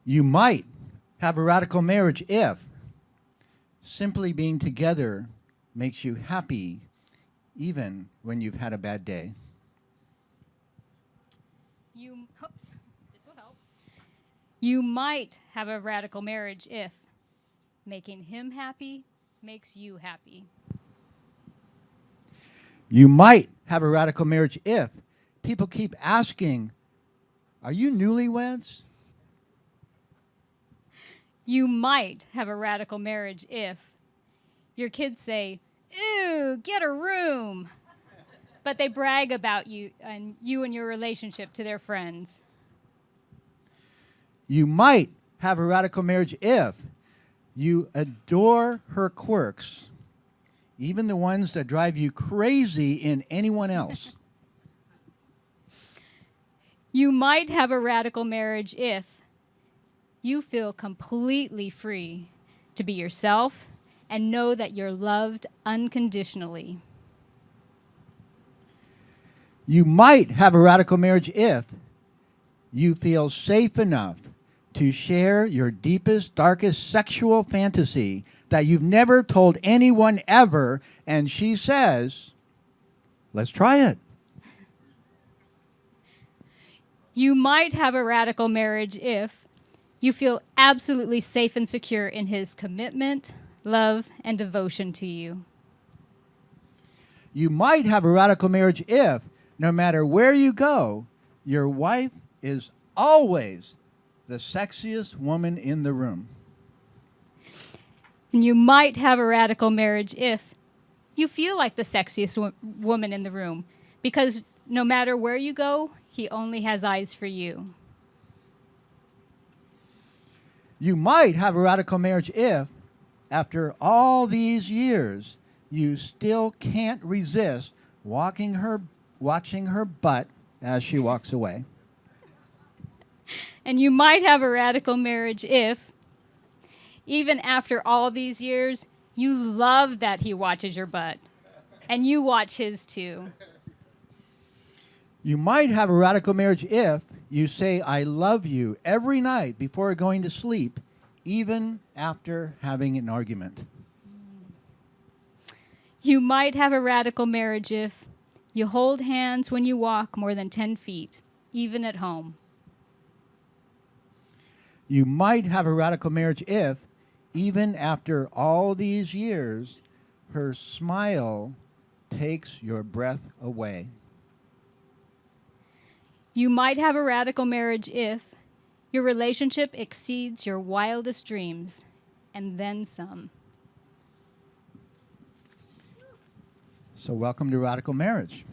You might have a radical marriage if simply being together makes you happy even when you've had a bad day. This will help. You might have a radical marriage if making him happy makes you happy. You might have a radical marriage if people keep asking, "Are you newlyweds?" You might have a radical marriage if your kids say, "Ew, get a room," but they brag about you and your relationship to their friends. You might have a radical marriage if you adore her quirks, even the ones that drive you crazy in anyone else. You might have a radical marriage if you feel completely free to be yourself and know that you're loved unconditionally. You might have a radical marriage if you feel safe enough to share your deepest, darkest sexual fantasy that you've never told anyone ever, and she says, "Let's try it." You might have a radical marriage if you feel absolutely safe and secure in his commitment, love, and devotion to you. You might have a radical marriage if, no matter where you go, your wife is always the sexiest woman in the room. And you might have a radical marriage if you feel like the sexiest woman in the room, because no matter where you go, he only has eyes for you. You might have a radical marriage if, after all these years, you still can't resist watching her butt as she walks away. And you might have a radical marriage if, even after all these years, you love that he watches your butt, and you watch his too. You might have a radical marriage if you say, "I love you" every night before going to sleep, even after having an argument. You might have a radical marriage if you hold hands when you walk more than 10 feet, even at home. You might have a radical marriage if, even after all these years, her smile takes your breath away. You might have a radical marriage if your relationship exceeds your wildest dreams, and then some. So welcome to Radical Marriage.